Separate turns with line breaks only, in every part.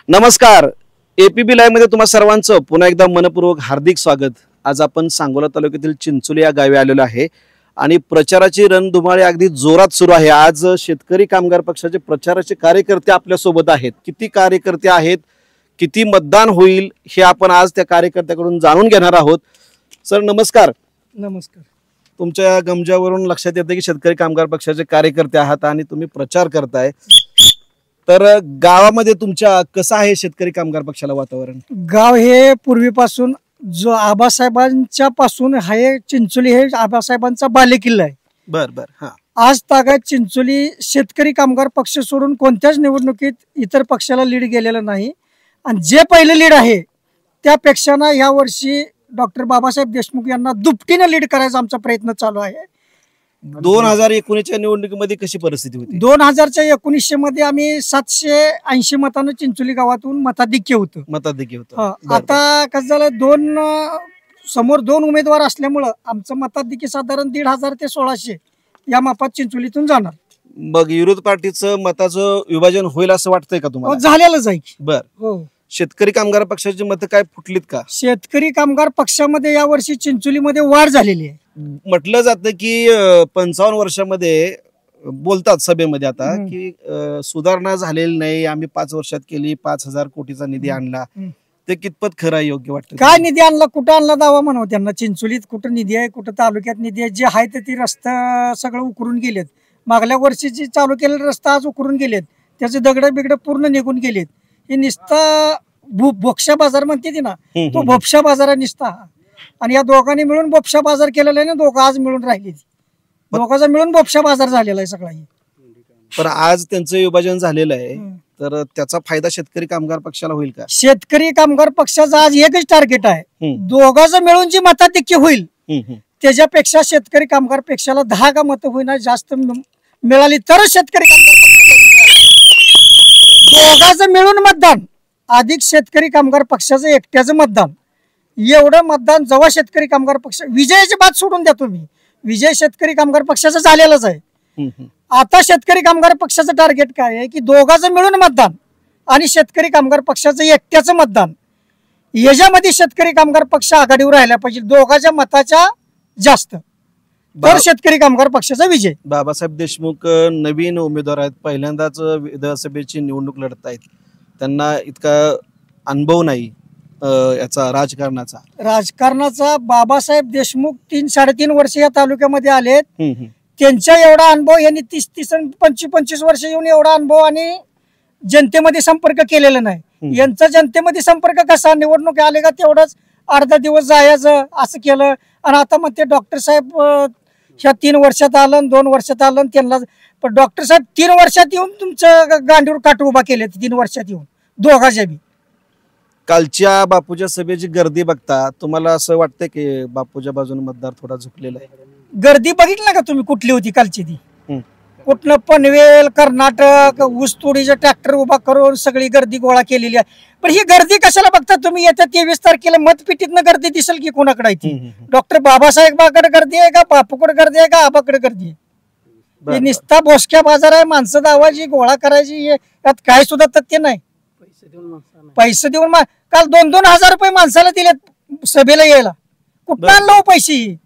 नमस्कार. APB live मध्ये तुम्हा सर्वांचं पुन्हा एकदा मनपूर्वक हार्दिक स्वागत. आज आपण सांगोला तालुक्यातील चिंचोली या गावी आलेलो आहे आणि प्रचाराची रणधुमाळी अगदी जोरात सुरू आहे. आज शेतकरी कामगार पक्षाचे प्रचाराचे कार्यकर्ते आपल्या सोबत आहेत. किती कार्यकर्ते आहेत, किती मतदान होईल हे आपण आज त्या कार्यकर्त्याकडून जाणून घेणार आहोत. सर नमस्कार.
नमस्कार.
तुमच्या गमजावरून लक्षात येतं की शेतकरी कामगार पक्षाचे कार्यकर्ते आहात आणि तुम्ही प्रचार करताय. तर गावामध्ये तुमच्या कसं आहे शेतकरी कामगार पक्षाला वातावरण?
गाव हे पूर्वीपासून जो आबासाहेबांच्या पासून आहे, चिंचोली हे आबासाहेबांचा बालेकिल्ला आहे.
बर बर. हा,
आज तागायत चिंचोली शेतकरी कामगार पक्ष सोडून कोणत्याच निवडणुकीत इतर पक्षाला लीड गेलेलं नाही आणि जे पहिलं लीड आहे त्यापेक्षा या वर्षी डॉक्टर बाबासाहेब देशमुख यांना दुपटीने लीड करायचा आमचा प्रयत्न चालू आहे.
2019च्या निवडणुकीमध्ये कशी परिस्थिती होती?
2019 मध्ये आम्ही 780 मतांना चिंचोली गावातून मताधिक्य होतं. आता कसं झालं, समोर दोन उमेदवार असल्यामुळं आमचं मताधिक्य साधारण 1500 ते 1600 या मापात चिंचोलीतून जाणार.
मग विरोध पार्टीचं मताचं विभाजन होईल असं वाटतंय का तुम्हाला?
झालेलंच आहे.
बर.
हो.
शेतकरी कामगार पक्षाची मतं काय फुटलीत का?
शेतकरी कामगार पक्षामध्ये यावर्षी चिंचोलीमध्ये वाढ झालेली आहे.
म्हटलं जातं की 55 वर्षामध्ये बोलतात सभेमध्ये आता की सुधारणा झालेली नाही, आम्ही 5 वर्षात केली, 5000 कोटीचा निधी आणला. ते कितपत खरं आहे, योग्य वाटतं?
काय निधी आणला, कुठं आणला दावा म्हणावं त्यांना. चिंचोलीत कुठं निधी आहे, कुठं तालुक्यात निधी आहे. जे आहे ते ती रस्ता सगळं उकरून गेलेत. मागल्या वर्षी जे चालू केलेला रस्ता आज उकरून गेलेत, त्याचे दगड बिगड पूर्ण निघून गेलेत. हे निस्ता भोपशा बाजार म्हणते ती ना, तो भोपशा बाजार आहे निस्ता. आणि या दोघांनी मिळून बोपशा बाजार केलेला आहे ना, दोघं आज मिळून राहिली. दोघांचा मिळून बोपशा बाजार झालेला आहे सगळा.
पण आज त्यांचं विभाजन झालेलं आहे, तर त्याचा फायदा शेतकरी कामगार पक्षाला होईल का?
शेतकरी कामगार पक्षाचं आज एकच टार्गेट आहे, दोघांचं मिळून जी मताधिक्य होईल त्याच्यापेक्षा शेतकरी कामगार पक्षाला 10 का मतं होईना जास्त मिळाली तरच शेतकरी कामगार दोघांचं मिळून मतदान अधिक शेतकरी कामगार पक्षाचं एकट्याचं मतदान, एवढं मतदान जेव्हा शेतकरी कामगार पक्ष विजयाची बात सोडून द्या तुम्ही, विजय शेतकरी कामगार पक्षाचा झालेलाच आहे. आता शेतकरी कामगार पक्षाचं टार्गेट काय आहे की दोघांचं मिळून मतदान आणि शेतकरी कामगार पक्षाचं एकट्याचं मतदान, याच्यामध्ये शेतकरी कामगार पक्ष आघाडीवर राहिला पाहिजे दोघांच्या मताच्या जास्त, तर शेतकरी कामगार पक्षाचा विजय.
बाबासाहेब देशमुख नवीन उमेदवार आहेत, पहिल्यांदाच विधानसभेची निवडणूक लढत आहेत. त्यांना इतका अनुभव नाही याचा राजकारणाचा. बाबासाहेब देशमुख 3-3.5 वर्ष या तालुक्यामध्ये आलेत. त्यांचा एवढा अनुभव यांनी 30-25 वर्ष येऊन एवढा अनुभव आणि जनतेमध्ये संपर्क केलेला नाही. यांचा जनतेमध्ये संपर्क कसा, निवडणूक आले का तेवढंच अर्धा दिवस जायचं असं केलं. आणि आता मग ते डॉक्टर साहेब ह्या 3 वर्षात आलं, 2 वर्षात आलं त्यांना. पण डॉक्टर साहेब 3 वर्षात येऊन तुमचं गांडीवर काट उभा केले, 3 वर्षात येऊन दोघांच्या बी. कालच्या बापूच्या सभेची गर्दी बघता तुम्हाला असं वाटतंय की बापूच्या बाजूने मतदार थोडा झुकलेला आहे?
गर्दी बघितलं का तुम्ही कुठली होती कालची? ती कुठनं पनवेल, कर्नाटक, ऊसतोडीचे ट्रॅक्टर उभा करून सगळी गर्दी गोळा केलेली आहे. पण ही गर्दी कशाला बघता तुम्ही? येत्या 23 तारखेला मतपेटीतनं गर्दी दिसेल की कोणाकडे आहे ती. डॉक्टर बाबासाहेबाकडे गर्दी आहे का, बापूकडे गर्दी आहे का, आबाकडे गर्दी आहे? निस्ता बोसक्या बाजार आहे, माणसं दावायची, गोळा करायची, यात काय सुद्धा तथ्य नाही. पैसे देऊन काल 2-2 हजार रुपये माणसाला दिलेत सभेला यायला. कुठं आणलं पैसे?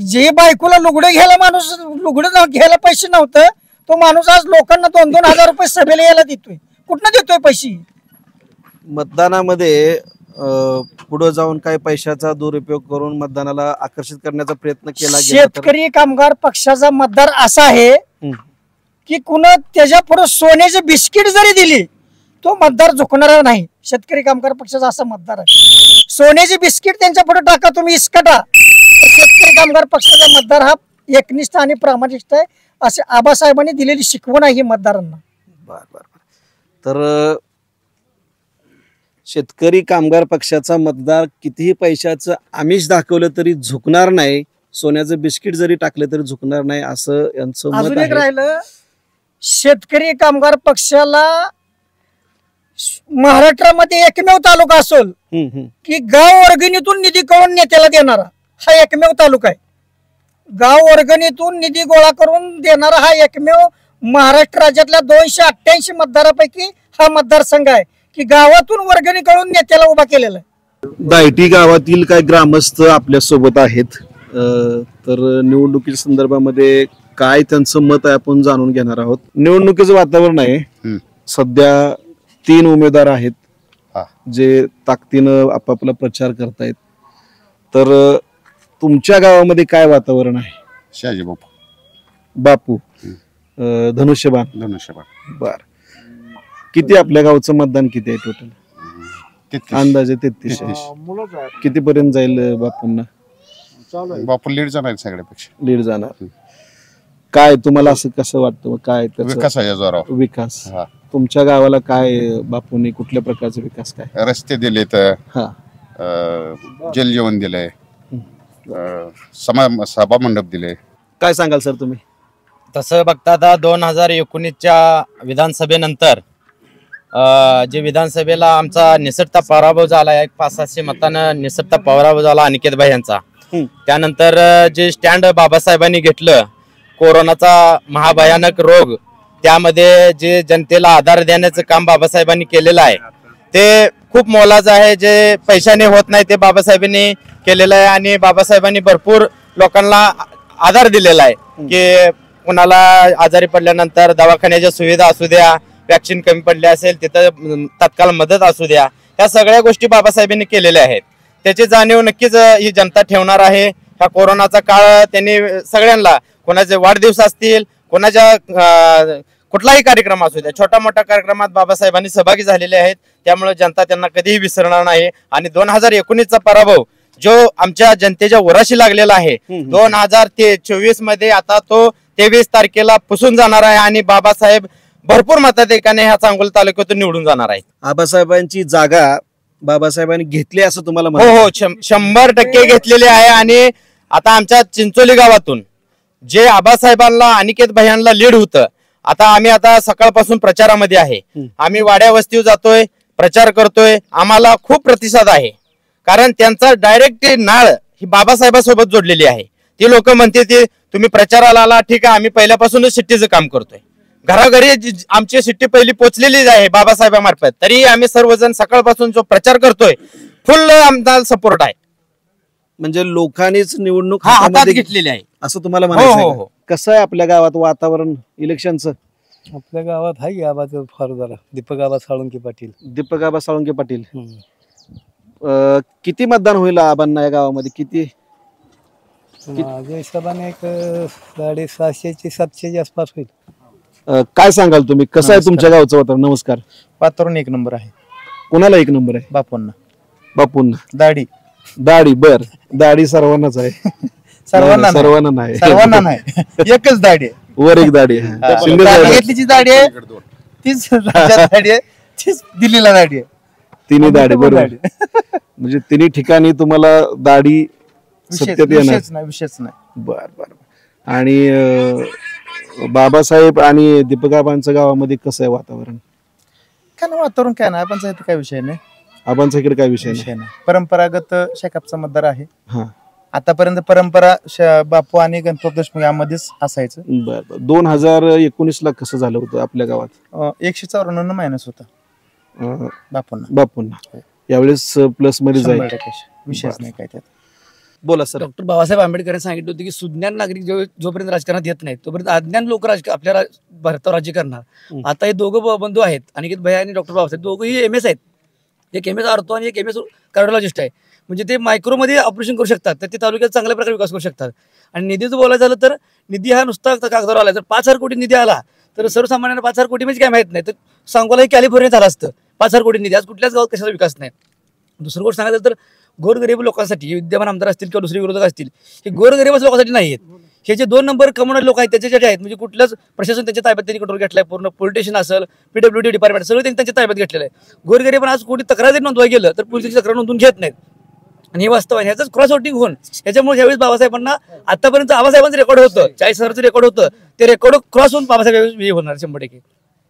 जे बायकोला लुगडं घ्यायला माणूस लुगडं घ्यायला पैसे नव्हतं, तो माणूस आज लोकांना 2-2 हजार रुपये सभेला यायला देतोय. कुठनं देतोय पैसे?
मतदानामध्ये पुढे जाऊन काय पैशाचा दुरुपयोग करून मतदानाला आकर्षित करण्याचा प्रयत्न केला गेला?
शेतकरी कामगार पक्षाचा मतदार असा आहे की कुणा त्याच्या पुढे सोन्याचे बिस्किट जरी दिली तो मतदार झुकणार नाही. शेतकरी कामगार पक्षाचा असा मतदार आहे. सोन्याचे बिस्किट त्यांच्या पुढे टाका तुम्ही, इसकटा. शेतकरी कामगार पक्षाचा मतदार हा एकनिष्ठ आणि प्रामाणिक आहे, असे आबासाहेबांनी दिलेली शिकवण आहे मतदारांना.
तर शेतकरी कामगार पक्षाचा मतदार कितीही पैशाचं आमिष दाखवलं तरी झुकणार नाही, सोन्याचं बिस्किट जरी टाकलं तरी झुकणार नाही, असं यांचं मत आहे.
राहिलं शेतकरी कामगार पक्षाला महाराष्ट्रामध्ये एकमेव तालुका असेल की गाव वर्गणीतून निधी करून नेत्याला देणारा हा एकमेव तालुका आहे. गाव वर्गणीतून निधी गोळा करून देणारा हा एकमेव महाराष्ट्र राज्यातल्या 288 मतदारापैकी हा मतदारसंघ आहे की गावातून वर्गणी करून नेत्याला उभा केलेला आहे.
दायटी गावातील काही ग्रामस्थ आपल्या सोबत आहेत. तर निवडणुकीच्या संदर्भामध्ये काय त्यांचं मत आहे आपण जाणून घेणार आहोत. निवडणुकीचं वातावरण आहे. सध्या 3 उमेदवार आहेत जे ताकदीनं आपापला प्रचार करतायत. तर तुमच्या गावामध्ये काय वातावरण आहे?
शहाजी
बापू धनुष्यबाण. बर, किती आपल्या गावचं मतदान किती आहे टोटल? अंदाजे 3300. किती पर्यंत जाईल बापूंना?
बापू लीड जाणार सगळ्यापेक्षा.
लीड जाणार. काय तुम्हाला असं कसं वाटतं? काय
विकास आहे जोरावर.
विकास तुमच्या गावाला काय बापूंनी कुठल्या प्रकारचा विकास? काय
रस्ते दिलेत, जलजीवन दिलंय, सभा मंडप दिले.
काय सांगाल सर तुम्ही?
तसं बघता आता 2019च्या विधानसभेनंतर जे विधानसभेला आमचा निसटता पराभव झाला, 500 मतानं निसटता पराभव झाला अनिकेत भाई यांचा. त्यानंतर जे स्टँड बाबासाहेबांनी घेतलं, कोरोनाचा महाभयानक रोग, त्यामध्ये जे जनतेला आधार देण्याचं काम बाबासाहेबांनी केलेलं आहे ते खूप मोलाचं आहे. जे पैशाने होत नाही ते बाबासाहेबांनी केलेलं आहे आणि बाबासाहेबांनी भरपूर लोकांना आधार दिलेला आहे की कुणाला आजारी पडल्यानंतर दवाखान्याच्या सुविधा असू द्या, वॅक्सिन कमी पडले असेल तिथं तत्काळ मदत असू द्या, ह्या सगळ्या गोष्टी बाबासाहेबांनी केलेल्या आहेत. त्याची जाणीव नक्कीच ही जनता ठेवणार आहे. हा कोरोनाचा काळ त्यांनी सगळ्यांना, कोणाचे वाढदिवस असतील, कोणाच्या कुठलाही कार्यक्रम असू द्या, छोटा मोठा कार्यक्रमात बाबासाहेबांनी सहभागी झालेले आहेत. त्यामुळे जनता त्यांना कधीही विसरणार नाही. आणि 2019चा पराभव जो आमच्या जनतेच्या उराशी लागलेला आहे, 2024 मध्ये आता तो 23 तारखेला पुसून जाणार आहे आणि बाबासाहेब भरपूर मताधिक्याने ह्या सांगोला तालुक्यातून निवडून जाणार आहेत.
आबासाहेबांची जागा बाबासाहेबांनी घेतली असं तुम्हाला?
हो, 100% घेतलेली आहे. आणि आता आमच्या चिंचोली गावातून जे आबासाहेबांना अनिकेत भैयांना लीड होतं, आम्ही आता सकाळपासून प्रचारामध्ये आहे. आम्ही वाड्या वस्तीवर जातोय, प्रचार करतोय. आम्हाला खूप प्रतिसाद आहे, कारण त्यांचा डायरेक्ट नाळ ही बाबासाहेबांसोबत जोडलेली आहे. ती लोक म्हणते ते तुम्ही प्रचाराला आला, ठीक आहे, आम्ही पहिल्यापासूनच शिट्टीचं काम करतोय. घराघरी आमची शिट्टी पहिली पोचलेलीच आहे बाबासाहेबांमार्फत. तरी आम्ही सर्वजण सकाळपासून जो प्रचार करतोय, फुल आमचा सपोर्ट आहे.
म्हणजे लोकांनीच निवडणूक
हातात घेतलेली आहे
असं तुम्हाला म्हणायचं? कसं आहे आपल्या गावात वातावरण इलेक्शनचं?
आपल्या गावात आहे आबाचं फार जरा दीपक आबा साळुंके पाटील.
दीपक आबा साळुंके पाटील. किती मतदान होईल आबांना या गावामध्ये? किती?
माझ्या हिशोबाने एक 650-700 आसपास होईल.
काय सांगाल तुम्ही? कसं आहे तुमच्या गावचं वातावरण? नमस्कार.
वातावरण 1 नंबर आहे.
कोणाला 1 नंबर आहे?
बापूंना.
बापूंना.
दाढी
बर, दाढी सर्वांनाच आहे.
सर्वांना
नाही.
सर्वांना नाही, एकच दाढी आहे.
वर एक दाढी आहे.
घेतलीची दाढी आहे, तीच दाढी आहे, तीच दिल्लीला दाढी आहे.
तिन्ही दाढी बरोबर. म्हणजे तिन्ही ठिकाणी तुम्हाला दाढी सत्यात येणार?
विशेष नाही.
बर बर. आणि बाबासाहेब आणि दीपकाबांचं गावामध्ये कसं आहे वातावरण?
काय नाही वातावरण, काय नाही, आपण काय विषय नाही.
आबांचा इकडे काय विषय
नाही. परंपरागत शेकापचा मतदार आहे.
हा,
आतापर्यंत परंपरा बापू आणि गणपत देशमुख यामध्येच असायचं.
बर. 2019ला कसं झालं होतं आपल्या गावात?
154 मायनस होता
बापूंना. यावेळेस प्लस मध्ये जाईल,
विशेष नाही काय त्यात.
बोला सर.
डॉक्टर बाबासाहेब आंबेडकरांनी सांगितलं होतं की सुज्ञान नागरिक जोपर्यंत राजकारणात येत नाही तोपर्यंत अज्ञान लोक आपल्या भारतावर राज्य करणार. आता हे दोघं बंधू आहेत, अनिकेत भैया आणि डॉक्टर बाबासाहेब, दोघंही MS आहेत. एक MS आर्थो आणि एक MS कार्डिओलॉजिस्ट आहे. म्हणजे ते मायक्रोमध्ये ऑपरेशन करू शकतात, तर ते तालुक्यात चांगल्या प्रकारे विकास करू शकतात. आणि निधीचं बोलायचं झालं तर निधी हा नुसता कागदावर आला. जर 5,000 कोटी निधी आला तर सर्वसामान्यांना 5,000 कोटी म्हणजे काय माहित नाही, तर सांगोला कॅलिफोर्निया झालं असतं. 5,000 कोटी निधी आज कुठल्याच गावात कशाचा विकास नाही. दुसरी गोष्ट सांगायचं तर गोरगरीब लोकांसाठी विद्यमान आमदार असतील किंवा दुसरे विरोधक असतील, हे गोरगरीबच लोकांसाठी नाही आहेत. हे जे 2 नंबर कमवणारे लोक आहेत त्याच्यासाठी आहेत. म्हणजे कुठल्याच प्रशासन त्यांच्या ताब्यात त्यांनी कंट्रोल घेतलाय. पूर्ण पोलिटिशियन असेल, PWD डिपार्टमेंट सगळं त्यांनी त्यांच्या ताब्यात घेतलेलं आहे. गोरगरीब आज कोणी तक्रार जरी नोंदवायला गेलं तर पोलिसांची तक्रार नोंदवून घेत नाहीत. आणि हे वास्तव आहे. ह्याच क्रॉस वोटिंग होऊन याच्यामुळे ज्यावेळेस बाबासाहेबांना आतापर्यंत आबासाहेबांचं रेकॉर्ड होतं, 40,000चं रेकॉर्ड होतं, ते रेकॉर्ड क्रॉस होऊन बाबासाहेब होणार 100%.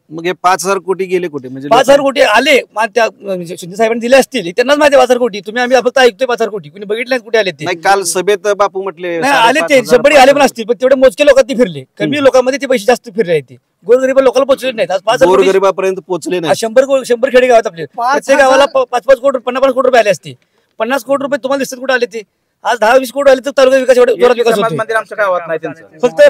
मग हे 5,000 कोटी गेले कुठे? म्हणजे
5,000 कोटी आले त्या शिंदे साहेबांनी दिले असतील, त्यांनाच माहिती 5,000 कोटी. तुम्ही आम्ही फक्त ऐकतोय 5,000 कोटी, कुणी बघितले कुठे आले ते?
नाही, काल सभेत बापू म्हटले
नाही आले ते 100 आले पण असतील, पण तेवढे मोजके लोकांनी फिरले. कमी लोकांमध्ये ते पैसे जास्त फिरले आहेत. गोरगरीब लोकांना पोहोचले नाहीत. आज 5,000
गोरगरिबापर्यंत पोहोचले नाही.
100 खेडे गावात आपले, प्रत्येक गावाला 5-5 कोटी 50 कोटी रुपये आले असते. 50 कोटी रुपये तुम्हाला दिसतात कुठे आले ते? आज 10-20 कोटी आले तर तालुका विकास एवढा जोरात विकास होतो. फक्त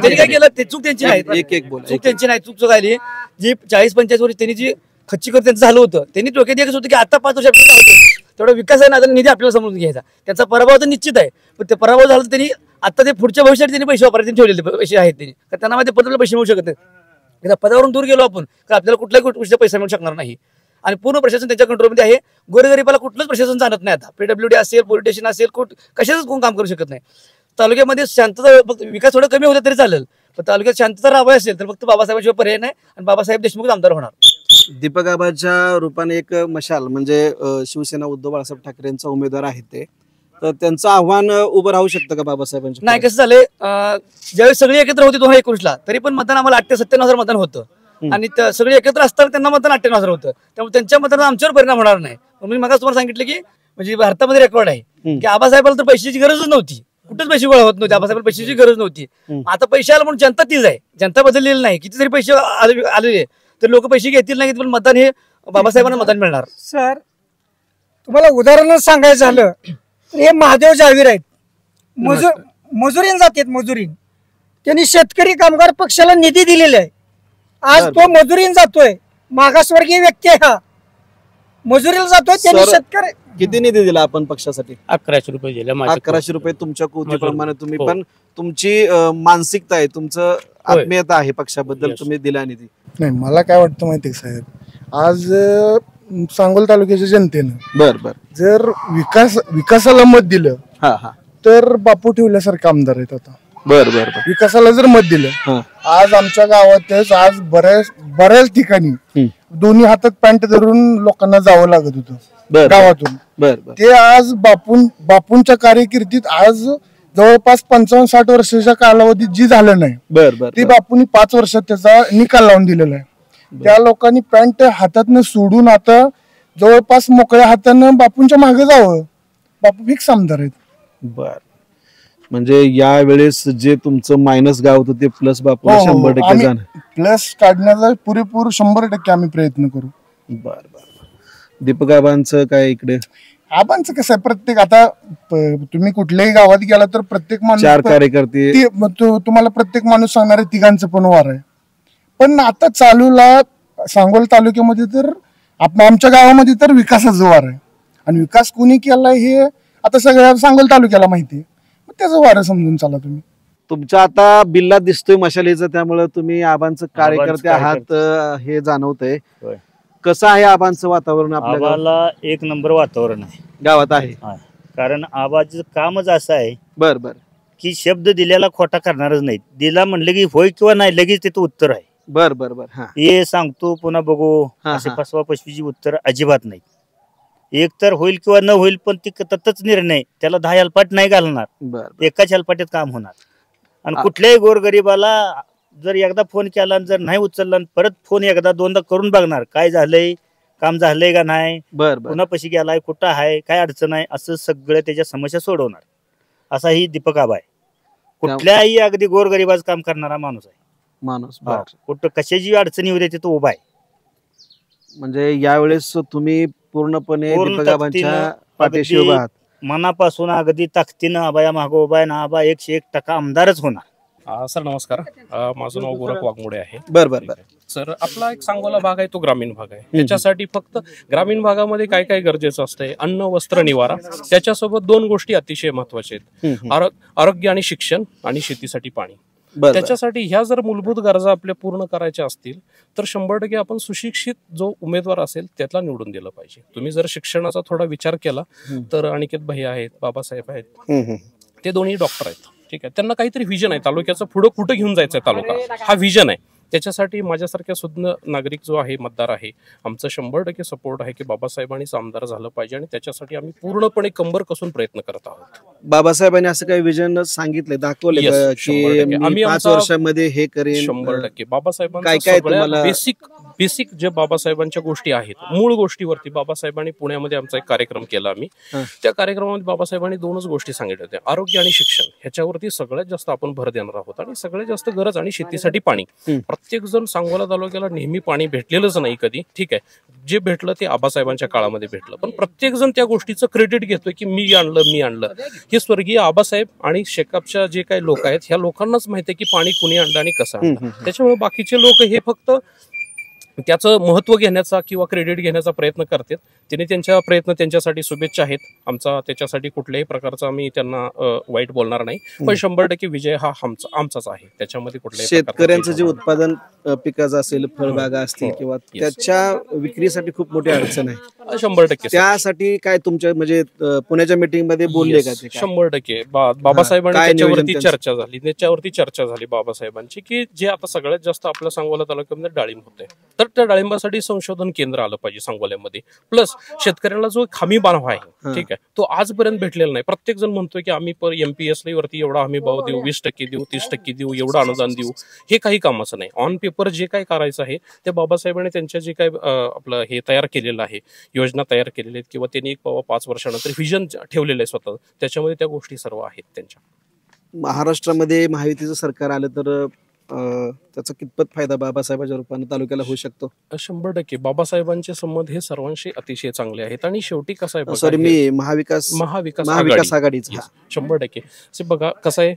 त्यांनी काय केलं ते चूक त्यांची नाही, चूक त्यांची नाही, चूक आली जी 40-45 वर्ष त्यांनी जी खच्चीकरण त्यांचं झालं होतं. त्यांनी डोक्यात एकच होतं की आता 5 वर्ष तेवढा विकास आहे ना, आता निधी आपल्याला समजून घ्यायचा. त्यांचा पराभव तर निश्चित आहे, पण ते पराभव झाला त्यांनी आता ते पुढच्या भविष्यात त्यांनी पैसे वापरायचे ठेवलेले पैसे आहेत त्यांनी, त्यांना माहिती पदाला पैसे मिळू शकत नाही. पदावरून दूर गेलो आपण तर आपल्याला कुठल्याही गोष्टीचा पैसा मिळू शकणार नाही. आणि पूर्ण प्रशासन त्यांच्या कंट्रोलमध्ये आहे. गोरगरिबाला कुठलंच प्रशासन जाणत नाही. आता PWD असेल, पोलीस स्टेशन असेल, कशाच कोण काम करू शकत नाही. तालुक्यामध्ये शांतता, फक्त विकास थोडा कमी होता तरी चालेल, पण तालुक्यात शांतता राहावी असेल तर फक्त बाबासाहेबांशिवाय पर्याय नाही, आणि बाबासाहेब देशमुख आमदार होणार.
दीपक आबाच्या रूपाने एक मशाल म्हणजे शिवसेना उद्धव बाळासाहेब ठाकरेंचा उमेदवार आहे ते, तर त्यांचं आव्हान उभं राहू शकतं का बाबासाहेबांच्या?
नाही, कसं झालंय, ज्यावेळेस सगळे एकत्र होते 2019ला, तरी पण मतदान आम्हाला 98-97 मतदान होतं, आणि सगळे एकत्र असताना त्यांना मतदान 98,000 होतं. त्यामुळे त्यांच्या मतदानाचा आमच्यावर परिणाम होणार नाही. मी मग तुम्हाला सांगितलं की म्हणजे भारतामध्ये रेकॉर्ड आहे की आबासाहेबाला तर पैशाची गरजच नव्हती, कुठेच पैसे गोळा होत नव्हते, आबासाहेबाला पैशाची गरज नव्हती. आता पैसे आला म्हणून जनता तीच आहे, जनता बदललेली नाही. किती जरी पैसे आलेले तर लोक पैसे घेतील नाही, पण मतदान हे बाबासाहेबांना मतदान मिळणार.
सर, तुम्हाला उदाहरण सांगायचं झालं तर हे महादेव जावीर आहेत, मजुरीन जातात. मजुरीन त्यांनी शेतकरी कामगार पक्षाला निधी दिलेला आहे. आज तो मजुरीन जातोय, मागासवर्गीय व्यक्ती आहे हा, मजुरीला जातोय. त्यांनी शेतकरी
किती निधी दिला आपण पक्षासाठी?
1100 रुपये दिले.
1100 रुपये तुमच्या कृतीप्रमाणे तुम्ही पण तुमची मानसिकता आहे, तुमचं आत्मीयता आहे पक्षाबद्दल, तुम्ही दिला निधी.
नाही, मला काय वाटतं माहितीये साहेब, आज सांगोल तालुक्याच्या जनतेनं
बर
जर विकासाला मत दिलं तर बापू ठेवल्यासारखं आमदार आहेत. आता
बर
विकासाला जर मत दिलं, आज आमच्या गावातच आज बऱ्याच ठिकाणी दोन्ही हातात पॅन्ट धरून लोकांना जावं लागत होतं गावातून. ते आज बापूंच्या कारकिर्दीत आज जवळपास 55-60 वर्षाच्या कालावधीत जी झालं नाही ते बापूंनी 5 वर्षात त्याचा निकाल लावून दिलेला आहे. त्या लोकांनी पॅन्ट हातातनं सोडून आता जवळपास मोकळ्या हातानं बापूंच्या मागे जावं. बापू फिक्स आमदार आहेत.
बर, म्हणजे या वेळेस जे तुमचं मायनस गाव होतं ते प्लस बापू 100% जाणार,
प्लस काढण्याचा पुरेपूर 100% आम्ही प्रयत्न करू.
बर. दीपक आबांचं काय इकडे?
आबांचं कसं आहे, प्रत्येक आता तुम्ही कुठल्याही गावात गेला तर प्रत्येक माणूस
4 कार्यकर्ते
तुम्हाला प्रत्येक माणूस सांगणार आहे तिघांचं पण वार आहे. पण आता चालूला सांगोल तालुक्यामध्ये तर आमच्या गावामध्ये तर विकासाचा वार आहे, आणि विकास कुणी केलाय हे आता सगळ्या सांगोल तालुक्याला माहिती आहे. त्याचं वार समजून चला तुम्ही.
तुमच्या आता बिल्ला दिसतोय मशालीचं, त्यामुळे तुम्ही आबांचं कार्यकर्ते आहात हे जाणवतंय. कसं आहे आबांचं वातावरण?
आबाला 1 नंबर वातावरण आहे
गावात आहे,
कारण आबाचं कामच असं आहे
बर
की शब्द दिलेला खोटा करणारच नाही. दिला म्हणलं की होय किंवा नाही लगेच तिथं उत्तर आहे.
बर
हे सांगतो पुन्हा बघू असे फसवा फसवीची उत्तर अजिबात नाही. एक तर होईल किंवा न होईल, पण ती ततच निर्णय, त्याला 10 हेलपाट नाही घालणार, एकाच हेलपाट्यात काम होणार. आणि कुठल्याही गोरगरिबाला जर एकदा फोन केला जर नाही उचलला, परत फोन एकदा 2दा करून बघणार काय झालंय, काम झालंय का नाही, पुन्हा पैसे गेलाय, कुठं आहे, काय अडचण आहे, असं सगळं त्याच्या समस्या सोडवणार. असा ही दीपक आबा आहे. कुठल्याही अगदी गोरगरिबाचं काम करणारा माणूस आहे. कुठं कशाची अडचणी येऊ दे तिथं उभा आहे.
म्हणजे यावेळेस तुम्ही पूर्णपणे दीपक आबांच्या पाठीशी उभा आहात.
मनापासून अगदी ताकदीनं आबा या मागं उभा आहे ना. आबा 101% आमदारच होणार.
सर नमस्कार, माझं नाव गोरख वाघमोडे आहे.
बर
सर, आपला एक सांगोला भाग आहे तो ग्रामीण भाग आहे. त्याच्यासाठी फक्त ग्रामीण भागामध्ये काय काय गरजेचं असतंय, अन्न वस्त्र निवारा, त्याच्यासोबत 2 गोष्टी अतिशय महत्वाच्या आहेत, आरोग्य आणि शिक्षण, आणि शेतीसाठी पाणी. त्याच्यासाठी ह्या जर मूलभूत गरजा आपल्या पूर्ण करायच्या असतील तर 100% आपण सुशिक्षित जो उमेदवार असेल त्याला निवडून दिलं पाहिजे. तुम्ही जर शिक्षणाचा थोडा विचार केला तर अनिकेत भैया आहेत, बाबासाहेब आहेत, ते दोन्ही डॉक्टर आहेत. ठीक आहे, त्यांना काहीतरी व्हिजन आहे तालुक्याचं, पुढं कुठं घेऊन जायचंय तालुका, हा व्हिजन आहे. त्याच्यासाठी माझ्यासारख्या सुज्ञ नागरिक जो आहे, मतदार आहे, आमचं 100% सपोर्ट आहे की बाबासाहेबांनीच आमदार झालं पाहिजे आणि त्याच्यासाठी आम्ही पूर्णपणे कंबर कसून प्रयत्न करत आहोत.
बाबासाहेबांनी असं काही विजन सांगितलंय, दाखवले
Yes,
की
100%
मी 5 वर्षामध्ये हे करेन?
100% बाबासाहेबांचं
काय काय
सगळ्यात
तुम्हाला
बेसिक जे बाबासाहेबांच्या गोष्टी आहेत, मूळ गोष्टीवरती बाबासाहेबांनी पुण्यामध्ये आमचा एक कार्यक्रम केला आम्ही. त्या कार्यक्रमामध्ये बाबासाहेबांनी 2च गोष्टी सांगितल्या होत्या, आरोग्य आणि शिक्षण. ह्याच्यावरती सगळ्यात जास्त आपण भर देणार आहोत आणि सगळ्यात जास्त गरज आणि शेतीसाठी पाणी. प्रत्येक जण सांगोला तालुक्याला नेहमी पाणी भेटलेलंच नाही कधी, ठीक आहे. जे भेटलं ते आबासाहेबांच्या काळामध्ये भेटलं, पण प्रत्येक जण त्या गोष्टीचं क्रेडिट घेतोय की मी आणलं. हे स्वर्गीय आबासाहेब आणि शेकापच्या जे काही लोक आहेत, ह्या लोकांनाच माहिती आहे की पाणी कुणी आणलं आणि कसं आणलं. त्याच्यामुळे बाकीचे लोक हे फक्त त्याचं महत्व घेण्याचा किंवा क्रेडिट घेण्याचा प्रयत्न करतात. त्यांनी त्यांच्या प्रयत्न, त्यांच्यासाठी शुभेच्छा आहेत. आमचा त्याच्यासाठी कुठल्याही प्रकारचा आम्ही त्यांना वाईट बोलणार नाही, पण 100% विजय हा आमचाच आहे. त्याच्यामध्ये कुठल्याही
शेतकऱ्यांचं जे उत्पादन पिकाचं असेल, फळबागा असतील किंवा त्याच्या विक्रीसाठी खूप मोठी अडचण आहे.
100%
त्यासाठी काय तुमच्या म्हणजे पुण्याच्या मीटिंग मध्ये बोलले का?
100% बाबासाहेबांनी त्याच्यावरती चर्चा झाली बाबासाहेबांची, की जे आता सगळ्यात जास्त आपल्या सांगोला तालुक्यामध्ये डाळिंब होते, तर त्या डाळिंबासाठी संशोधन केंद्र आलं पाहिजे सांगोल्यामध्ये. प्लस शेतकऱ्याला जो हमी भाव आहे, ठीक आहे, तो आजपर्यंत भेटलेला नाही. प्रत्येक जण म्हणतोय की आम्ही MPSL वरती एवढा हमी भाव देऊ, 20% देऊ, 30% देऊ, एवढं अनुदान देऊ. हे काही कामाचं नाही. ऑन पेपर जे काही करायचं आहे ते बाबासाहेबांनी त्यांच्या जे काही आपलं हे तयार केलेलं आहे, योजना तयार केलेल्या आहेत किंवा त्यांनी एक 5 वर्षानंतर व्हिजन ठेवलेलं आहे स्वतः, त्याच्यामध्ये त्या गोष्टी सर्व आहेत त्यांच्या.
महाराष्ट्रामध्ये महायुतीचं सरकार आलं तर त्याचा कितपत फायदा बाबासाहेबांच्या रूपाने तालुक्याला होऊ शकतो?
100% बाबासाहेबांचे संबंध हे सर्वांशी अतिशय चांगले आहेत आणि शेवटी कसं आहे,
सॉरी मी महाविकास आघाडीचा
100%. बघा कसं आहे,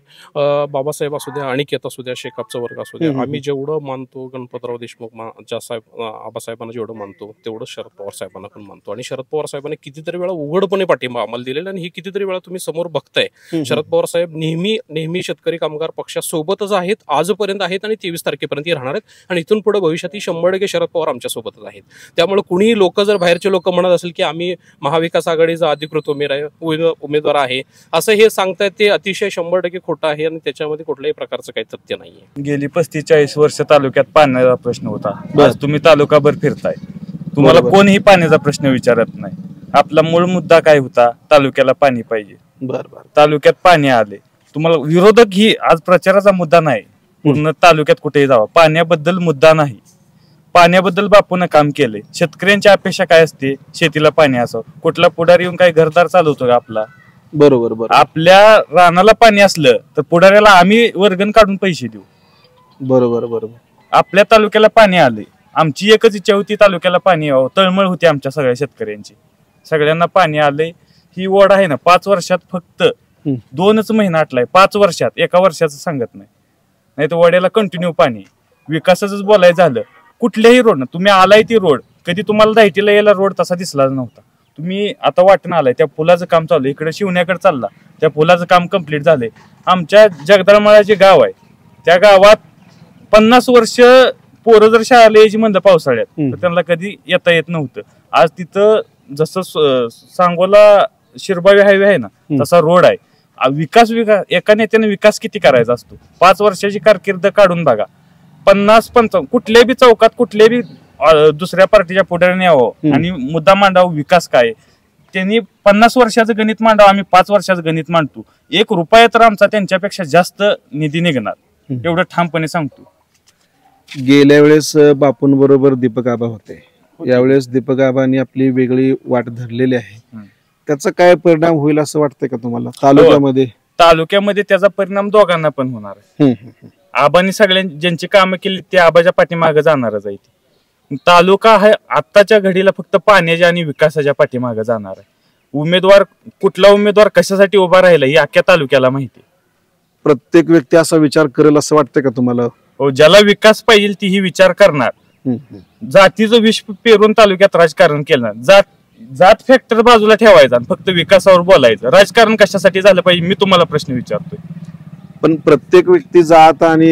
बाबासाहेब असू द्या, अनिकेत असू द्या, शेकापचा वर्ग असू द्या, आम्ही जेवढं मानतो गणपतराव देशमुख आबासाहेबांना जेवढं मानतो तेवढं शरद पवार साहेबांना पण मानतो. आणि शरद पवार साहेबांनी कितीतरी वेळा उघडपणे पाठिंबा आम्हाला दिलेला आणि ही कितीतरी वेळा तुम्ही समोर बघताय. शरद पवार साहेब नेहमी शेतकरी कामगार पक्षासोबतच आहेत, आजपर्यंत आहेत आणि 23 तारखेपर्यंत राहणार आहेत आणि इथून पुढे भविष्यात 100% शरद पवार आमच्या सोबतच आहेत. त्यामुळे कुणीही लोक जर बाहेरचे लोक म्हणत असेल की आम्ही महाविकास आघाडीचा अधिकृत उमेदवार आहे असं हे सांगतायत, ते अतिशय 100% खोटं आहे आणि त्याच्यामध्ये कुठल्याही प्रकारचं काही तथ्य नाहीये.
गेली 35-40 वर्ष तालुक्यात पाण्याचा प्रश्न होता. आज तुम्ही तालुकाभर फिरताय, तुम्हाला कोणीही पाण्याचा प्रश्न विचारत नाही. आपला मूळ मुद्दा काय होता? तालुक्याला पाणी पाहिजे. तालुक्यात पाणी आले. तुम्हाला विरोधक ही आज प्रचाराचा मुद्दा नाही. पूर्ण तालुक्यात कुठेही जावा, पाण्याबद्दल मुद्दा नाही. पाण्याबद्दल बापून काम केले. शेतकऱ्यांची अपेक्षा काय असते? शेतीला पाणी असावं. कुठला पुढारी येऊन काही घरदार चालवतो का आपला?
बरोबर.
आपल्या रानाला पाणी असलं तर पुढाऱ्याला आम्ही वर्गण काढून पैसे देऊ.
बरोबर.
आपल्या तालुक्याला पाणी आले. आमची एकच इच्छा होती, तालुक्याला पाणी यावं. तळमळ होती आमच्या सगळ्या शेतकऱ्यांची. सगळ्यांना पाणी आले. ही ओढ आहे ना, 5 वर्षात फक्त 2च महिना आटलाय. 5 वर्षात, एका वर्षाचं सांगत नाही तर वड्याला कंटिन्यू पाणी. विकासाच बोलायचं झालं, कुठल्याही रोड ना तुम्ही आलाय ती रोड, कधी तुम्हाला दाहिटीला यायला रोड तसा दिसलाच नव्हता. तुम्ही आता वाटणं आलाय, त्या पुलाचं काम चालू, इकडे शिवण्याकडे चालला, त्या पुलाचं काम कम्प्लीट झालंय. आमच्या जगदळमाळा जे गाव आहे, त्या गावात 50 वर्ष पोरं जर शाळेला यायची म्हणलं पावसाळ्यात तर त्यांना कधी येता येत नव्हतं. आज तिथं जसं सांगोला शिरबावी हायवे आहे ना, तसा रोड आहे. विकास एका नेत्याने विकास किती करायचा असतो? 5 वर्षाची कारकीर्द काढून बघा. 50-55 कुठल्याही बी चौकात कुठल्याही बी दुसऱ्या पार्टीच्या पुढाऱ्याने यावं आणि मुद्दा मांडावं, विकास काय. त्यांनी 50 वर्षाचं गणित मांडावं, आम्ही 5 वर्षाचं गणित मांडतो. 1 रुपया तर आमचा त्यांच्यापेक्षा जास्त निधी निघणार, एवढं ठामपणे सांगतो.
गेल्या वेळेस बापूंबरोबर दीपक आबा होते, यावेळेस दीपक आबांनी आपली वेगळी वाट धरलेली आहे. त्याचा काय परिणाम होईल असं वाटतंय का तुम्हाला
तालुक्यामध्ये? त्याचा परिणाम दोघांना पण होणार आहे. आबांनी ज्यांची कामं केली ते आबाच्या पाठीमागे जाणारच आहे. तालुका हा आत्ताच्या घडीला फक्त पाण्याच्या आणि विकासाच्या पाठीमागे जाणार आहे. कुठला उमेदवार कशासाठी उभा राहिला ही अख्ख्या तालुक्याला माहिती.
प्रत्येक व्यक्ती असा विचार करेल असं वाटतंय का तुम्हाला?
ज्याला विकास पाहिजे तीही विचार करणार. जातीचं विष पेरून तालुक्यात राजकारण केलं. जात फॅक्टर बाजूला ठेवायचा आणि फक्त विकासावर बोलायचं. राजकारण कशासाठी झालं पाहिजे मी तुम्हाला प्रश्न विचारतोय.
पण प्रत्येक व्यक्ती जात आणि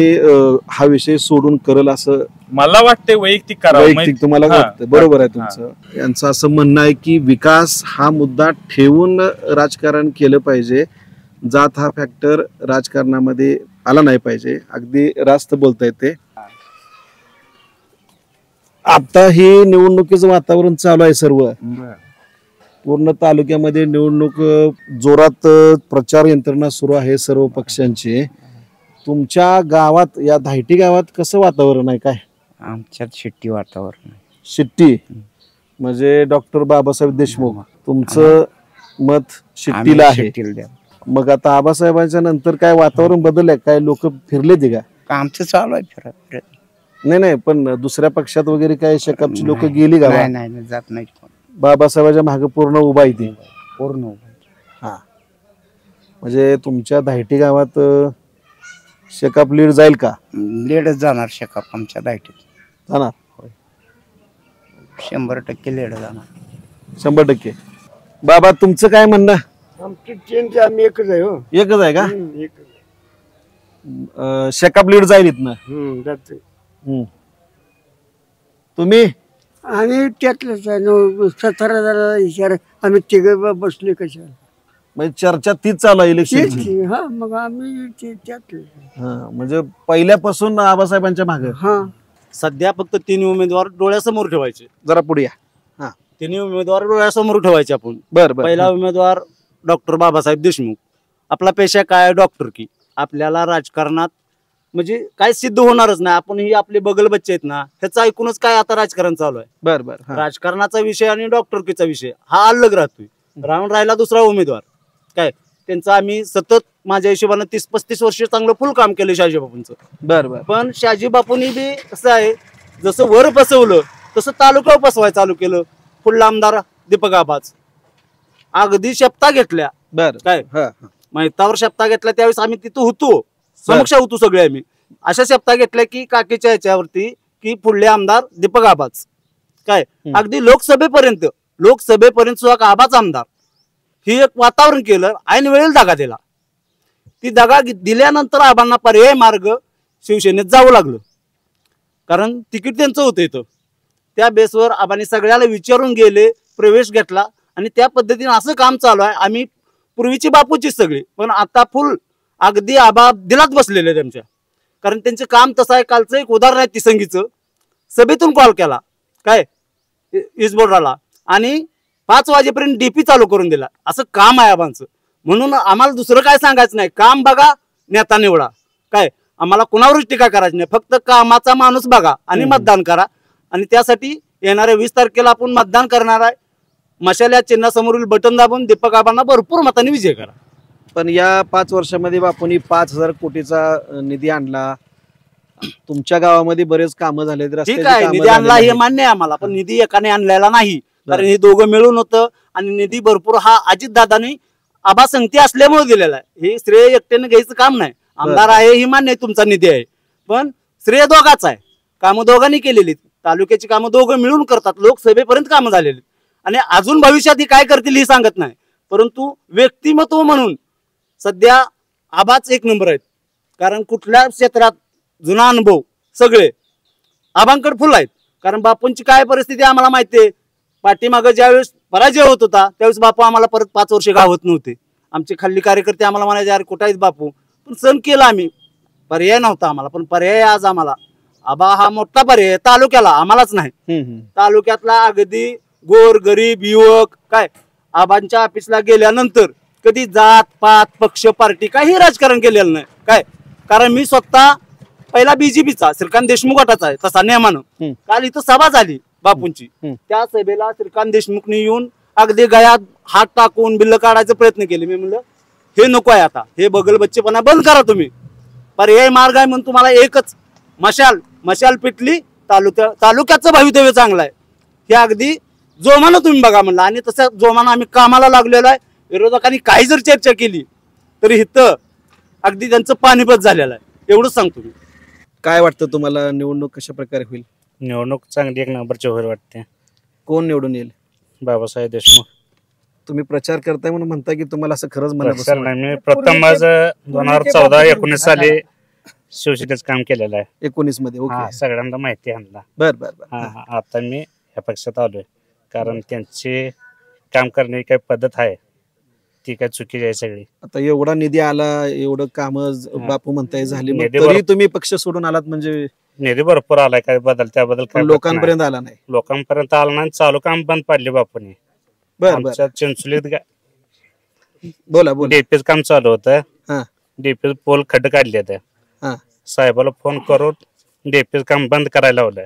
हा विषय सोडून करल असं
मला वाटतंय. वैयक्तिक करावं.
तुम्हाला वाटतं? बरोबर आहे तुमचं. यांचं असं म्हणणं आहे की विकास हा मुद्दा ठेवून राजकारण केलं पाहिजे. जात हा फॅक्टर राजकारणामध्ये आला नाही पाहिजे. अगदी रास्त बोलता येते. आता ही निवडणुकीचं वातावरण चालू आहे सर्व पूर्ण तालुक्यामध्ये निवडणूक जोरात प्रचार यंत्रणा सुरू आहे सर्व पक्षांची. तुमच्या गावात या धायटी गावात कसं वातावरण आहे? काय
आमच्यात शिट्टी वातावरण
शिट्टी म्हणजे डॉक्टर बाबासाहेब देशमुख तुमचं मत शिट्टीला आहे. मग आता आबासाहेबांच्या नंतर काय वातावरण बदललंय? काय लोक फिरले ते का?
आमचं चालू आहे फिरत.
नाही पण दुसऱ्या पक्षात वगैरे काय शेकापची लोक गेली का?
नाही जात नाही.
बाबासाहेबांच्या मागे पूर्ण उभा आहे ती
पूर्ण उभा.
हा म्हणजे तुमच्या धायटी गावात शेकाप लीड जाईल का?
लीडच जाणार शेकाप आमच्या धायटीत
जाणार
100% लीड जाणार.
100%. बाबा तुमचं काय म्हणणं?
आमची आम्ही एकच आहे. हो
एकच आहे का? शेकाप लीड जाईल इथनं. तुम्ही
आणि त्यातलंच आहे 17,000 विचार आम्ही तिघ बसले कशाला.
म्हणजे चर्चा तीच चालू आहे इलेक्शनची.
हा मग आम्ही त्यातलं.
म्हणजे पहिल्यापासून आबासाहेबांच्या मागे.
हा
सध्या फक्त 3 उमेदवार डोळ्यासमोर ठेवायचे.
जरा पुढे या.
3 उमेदवार डोळ्यासमोर ठेवायचे आपण. पहिला उमेदवार डॉक्टर बाबासाहेब देशमुख. आपला पेशा काय? डॉक्टर की. आपल्याला राजकारणात म्हणजे काय सिद्ध होणारच नाही. आपण ही आपले बगल बच्चे आहेत ना, ह्याचं ऐकूनच काय आता राजकारण चालू आहे. राजकारणाचा विषय आणि डॉक्टरकीचा विषय हा अलग राहतोय. राहिला दुसरा उमेदवार काय त्यांचं आम्ही सतत माझ्या हिशोबानं 30-35 वर्ष चांगलं फुल काम केलं शहाजी बापूंचं. पण शहाजी बापूंनी बी कसं आहे जसं वर बसवलं तसं तालुक्यावर बसवायला चालू केलं. पुढला आमदार दीपक आबाच अगदी शपथा घेतल्या. काय मैतावर शपथा घेतल्या त्यावेळेस आम्ही तिथं होतो, समक्ष होतो सगळे आम्ही. अशा शपथा घेतल्या की काकीच्या ह्याच्यावरती की पुढले आमदार दीपक आबाच. काय अगदी लोकसभेपर्यंत सुद्धा आबाच आमदार ही एक वातावरण केलं. ऐन वेळेला जागा दिला. ती जागा दिल्यानंतर आबांना पर्याय मार्ग शिवसेनेत जावं लागलं कारण तिकीट त्यांचं होतं इथं. त्या बेसवर आबांनी सगळ्याला विचारून गेले, प्रवेश घेतला आणि त्या पद्धतीने असं काम चालू आहे. आम्ही पूर्वीची बापूची सगळी पण आता फुल अगदी आबा दिलात बसलेले त्यांच्या कारण त्यांचं काम तसं आहे. कालचं एक उदाहरण आहे तिसंगीचं. सभेतून कॉल केला काय इसबोर्डाला आणि 5 वाजेपर्यंत डीपी चालू करून दिला. असं काम आहे आबांचं. म्हणून आम्हाला दुसरं काय सांगायचं नाही. काम बघा, नेता निवडा. काय आम्हाला कुणावरच टीका करायची नाही. फक्त कामाचा माणूस बघा आणि मतदान करा. आणि त्यासाठी येणाऱ्या 20 तारखेला आपण मतदान करणार आहे. मशाल या चिन्हासमोरील बटन दाबून दीपक आबांना भरपूर मतांनी विजय करा.
पण या 5 वर्षामध्ये बापूंनी 5,000 कोटीचा निधी आणला. तुमच्या गावामध्ये बरेच कामं झाले.
ठीक आहे, निधी आणला हे मान्य आहे आम्हाला, पण निधी एकाने आणलेला नाही. कारण हे दोघं मिळून होतं आणि निधी भरपूर हा अजितदादांनी आबा संगती असल्यामुळे दिलेला आहे. हे श्रेय एकट्याने घ्यायचं काम नाही. आमदार आहे ही मान्य आहे, तुमचा निधी आहे, पण श्रेय दोघाच आहे. कामं दोघांनी केलेली. तालुक्याची कामं दोघं मिळून करतात. लोकसभेपर्यंत कामं झालेली आणि अजून भविष्यात काय करतील ही सांगत नाही. परंतु व्यक्तिमत्व म्हणून सध्या आबाच 1 नंबर आहेत. कारण कुठल्या क्षेत्रात जुना अनुभव सगळे आबांकडे फुल आहेत. कारण बापूंची काय परिस्थिती आम्हाला माहिती आहे. पाठीमागं ज्यावेळेस पराजय होत होता त्यावेळेस बापू आम्हाला परत 5 वर्ष गावत नव्हते. आमचे खाल्ली कार्यकर्ते आम्हाला म्हणायचे अरे कुठे आहेत बापू, पण सण केला आम्ही. पर्याय नव्हता आम्हाला, पण पर्याय आज आम्हाला. आबा हा मोठा पर्याय तालुक्याला, आम्हालाच नाही. तालुक्यातला अगदी गोर गरीब युवक काय आबांच्या ऑफिसला गेल्यानंतर कधी जात पात पक्ष पार्टी काही राजकारण केलेलं नाही. काय कारण मी स्वतः पहिला बीजेपीचा श्रीकांत देशमुख गटाचा आहे तसा नियमानं. काल इथं सभा झाली बापूंची. त्या सभेला श्रीकांत देशमुखनी येऊन अगदी गळ्यात हात टाकून बिल्ल काढायचा प्रयत्न केले. मी म्हणलं हे नको आहे, आता हे बगल बच्चेपणा बंद करा तुम्ही. पर्याय मार्ग आहे म्हणून तुम्हाला एकच मशाल पिटली. तालुक्याचं भवितव्य चांगलं आहे हे अगदी जोमानं तुम्ही बघा म्हणलं. आणि तसं जोमानं आम्ही कामाला लागलेलो आहे. विरोधकांनी काही जर चर्चा केली तरी इथं अगदी त्यांचं पाणीपत झालेलं आहे. एवढंच सांगतो मी.
काय वाटतं तुम्हाला निवडणूक कशा प्रकारे होईल?
निवडणूक चांगली 1 नंबरची होईल वाटते.
कोण निवडून येईल?
बाबासाहेब देशमुख.
तुम्ही प्रचार करताय म्हणून म्हणता की तुम्हाला असं खरंच
मी प्रथमच 2014-19 साली शिवसेनेचं काम केलेलं आहे.
19 मध्ये
सगळ्यांना माहिती आहे आम्हाला.
बर.
आता मी या पक्षात आलोय कारण त्यांचे काम करण्याची काही पद्धत आहे ती काय चुकीची आहे सगळी.
आता एवढा निधी आला, एवढं काम बापू म्हणताय झाली, तरी तुम्ही पक्ष सोडून आलात म्हणजे
निधी भरपूर आलाय काय बदल त्याबद्दल काय
पण लोकांपर्यंत आला नाही.
लोकांपर्यंत आला नाही. चालू काम बंद पाडले बापूंनी. आमच्या चिंचलीत
बोला बोला.
डीपीच काम चालू होतं. डीपी पोल खड्ड काढले होते. साहेबाला फोन करून डीपी काम बंद करायला लावलं.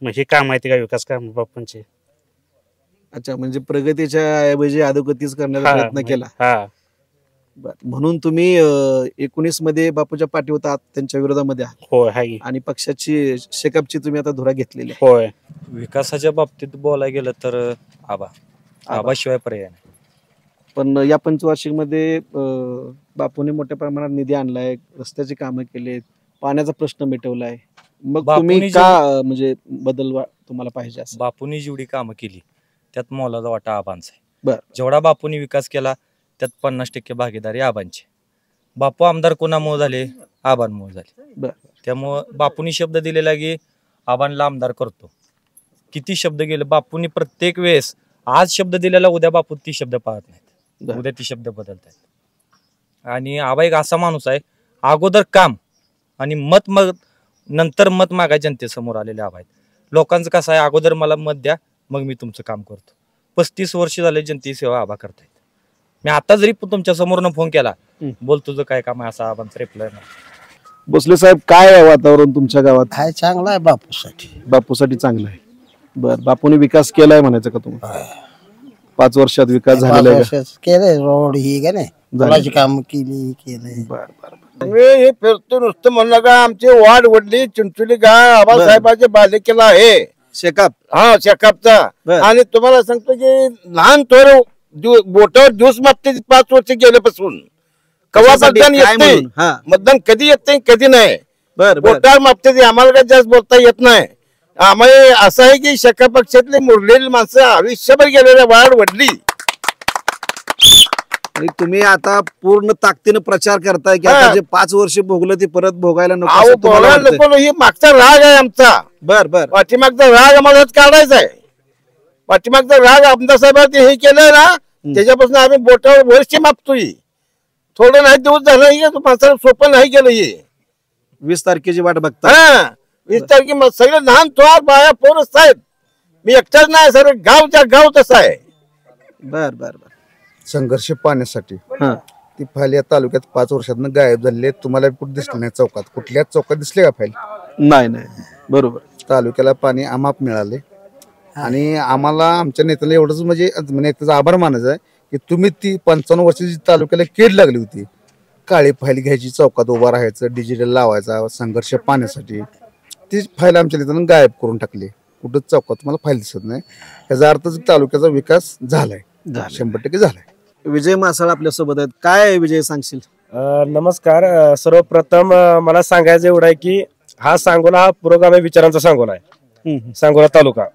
मग ही काम माहिती का विकास काम बापूंची.
अच्छा, म्हणजे प्रगतीच्या ऐवजी अधोगतीच करण्याचा प्रयत्न केला. म्हणून तुम्ही 19 मध्ये बापूच्या पाठी होता, त्यांच्या विरोधामध्ये
आहात
आणि पक्षाची शेकापची तुम्ही आता धुरा घेतलेली.
होय.
विकासाच्या बाबतीत बोलायला गेलं तर आबाशिवाय पर्याय नाही.
पण या पंचवार्षिक मध्ये बापूने मोठ्या प्रमाणात निधी आणलाय, रस्त्याची कामं केलीत, पाण्याचा प्रश्न मिटवलाय. मग तुम्ही का म्हणजे बदल तुम्हाला पाहिजे असं?
बापूंनी जेवढी कामं केली त्यात मोलाचा वाटा आबांचा आहे.
बरं.
जेवढा बापूंनी विकास केला त्यात 50% भागीदारी आबांची. बापू आमदार कोणामुळे झाले? आबांमुळे झाले. त्यामुळं बापूंनी शब्द दिलेला की आबांना आमदार करतो. किती शब्द गेले बापूंनी प्रत्येक वेळेस. आज शब्द दिलेला उद्या बापू ती शब्द पाळत नाहीत, उद्या ती शब्द बदलतात. आणि आबा एक असा माणूस आहे, अगोदर काम आणि मत नंतर मत मागाय जनतेसमोर आलेले आबा आहेत. लोकांचं कसं आहे, अगोदर मला मत द्या मग मी तुमचं काम करतो. 35 वर्ष झाले जनतेची सेवा आबा करतायत. मी आता जरी तुमच्या समोरनं फोन केला, बोल तुझं काय काम आहे, असा आबांचा रिप्लाय नाही.
भोसले साहेब, काय आहे वातावरण तुमच्या गावात?
हाय, चांगला आहे बापूसाठी.
बापूसाठी चांगलं आहे. बर, बापूने विकास केलाय म्हणायचं का तुम्ही? 5 वर्षात विकास झालेला आहे?
केलंय, रोड ही का नाही काम केली केलंय.
हे फिरतो नुसतं म्हणलं का आमची वाढ वडली चिंचोली गाव आबासाहेबांच्या बालेकिल्ला आहे
शेकाप.
शेकापचा. आणि तुम्हाला सांगतो की लहान थोर बोटावर दिवस मागते 5 वर्ष गेल्यापासून. कवा मतदान येते, मतदान कधी येते कधी नाही. बोटावर मागते, आम्हाला काय जास्त बोलता येत नाही. आम्हाला असं आहे की शेका पक्षातले मुरलेली माणसं आयुष्यभर गेलेल्या वाढ वडली.
आणि तुम्ही आता पूर्ण ताकदीनं प्रचार करताय की आता जे 5 वर्ष भोगलं ते परत भोगायला नको.
ही मागचा राग आहे आमचा.
बर बर.
पाठीमागचा राग आम्हाला काढायचा आहे. पाठीमागचा राग आमदार साहेबांनी हे केलंय ना, त्याच्यापासून आम्ही बोटावर वर्ष मागतोय. थोडं नाही दिवस झालं माणसाला सोपं नाही केलं. हे
20 तारखेची वाट बघता.
20 तारखे सगळे लहान थोर बाया पोरच आहेत. मी एकटाच नाही, सर गावच्या गाव तसं आहे.
बर बर बर.
संघर्ष पाहण्यासाठी ती फाईल या तालुक्यात 5 वर्षातनं गायब झालेली आहे. तुम्हाला कुठे दिसली नाही चौकात? कुठल्याच चौकात दिसले का फाईल?
नाही नाही. बरोबर.
तालुक्याला पाणी अमाप मिळाले आणि आम्हाला आमच्या नेत्याला एवढंच म्हणजे नेत्याचा आभार मानायचा आहे की तुम्ही ती 55 वर्षाची तालुक्याला कीड लागली होती, काळी फाईल घ्यायची, चौकात उभा राहायचं, डिजिटल लावायचा संघर्ष पाहण्यासाठी, ती फाईल आमच्या नेत्यानं गायब करून टाकली. कुठंच चौकात तुम्हाला फाईल दिसत नाही. याचा अर्थ तालुक्याचा विकास झालाय, 100% झालाय.
विजय मासाळ आपल्या सोबत आहेत. काय विजय सांगशील?
नमस्कार. सर्वप्रथम मला सांगायचं एवढं आहे की हा सांगोला हा पुरोगामी विचारांचा सांगोला आहे, सांगोला तालुका.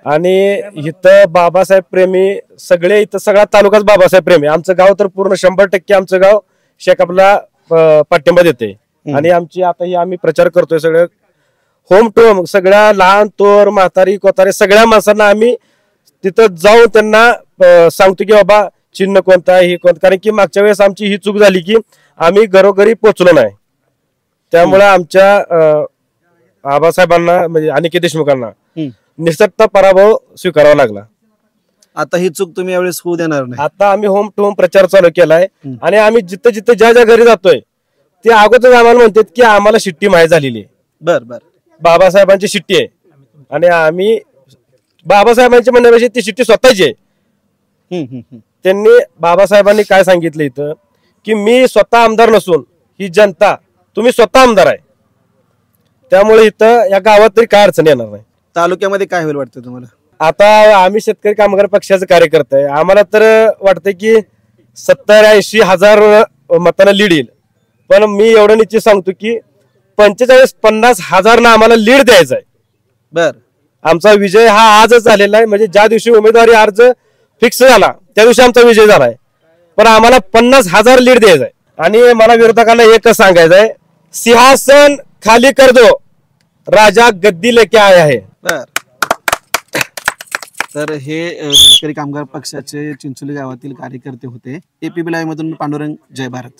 आणि इथं बाबासाहेब प्रेमी सगळे, इथं सगळा तालुकाच बाबासाहेब प्रेमी. आमचं गाव तर पूर्ण 100% आमचं गाव शेकापला पाठिंबा देते. आणि आमची आता ही आम्ही प्रचार करतोय सगळं होम टू होम, सगळ्या लहान थोर म्हातारी कोतारे सगळ्या माणसांना आम्ही तिथं जाऊन त्यांना सांगतो की बाबा चिन्ह कोणतं आहे, ही कोणतं. कारण की मागच्या वेळेस आमची ही चूक झाली की आम्ही घरोघरी पोचलो नाही. त्यामुळे आमच्या आबासाहेबांना म्हणजे अनिकेत देशमुखांना निसटता पराभव स्वीकारावा लागला.
आता ही चूक तुम्ही यावेळेस होऊ देणार नाही.
आता आम्ही होम टू होम प्रचार चालू केलाय आणि आम्ही जिथं जिथं ज्या ज्या घरी जातोय ते अगोदर आम्हाला म्हणतात की आम्हाला शिट्टी माहीत झालेली आहे.
बर बर.
बाबासाहेबांची शिट्टी आहे आणि आम्ही बाबासाहेबांच्या म्हणण्यापेक्षा ती शिट्टी स्वतःची आहे. त्यांनी बाबासाहेबांनी काय सांगितलं इथं की मी स्वतः आमदार नसून ही जनता, तुम्ही स्वतः आमदार आहे. त्यामुळे इथं या गावात तरी काय अडचण येणार नाही.
तालुक्यामध्ये काय होईल वाटतं तुम्हाला?
आता आम्ही शेतकरी कामगार पक्षाचं कार्यकर्ता आहे. आम्हाला तर वाटतं की 70-80 हजार मतांना लीड येईल. पण मी एवढं निश्चित सांगतो की 45-50 हजारना आम्हाला लीड द्यायचा आहे.
बर.
आमचा विजय हा आजच झालेला आहे. म्हणजे ज्या दिवशी उमेदवारी अर्ज फिक्स झाला त्या दिवशी आमचा विजय झालाय. पण आम्हाला 50 हजार लीड द्यायचा आहे. आणि मला विरोधकांना एकच सांगायचं आहे, सिंहासन खाली कर दो, राजा गद्दी लेके आया है.
तर हे शेतकरी कामगार पक्षाचे चिंचोली गावातील कार्यकर्ते होते. APB लाईव्ह मधून पांडुरंग, जय भारत.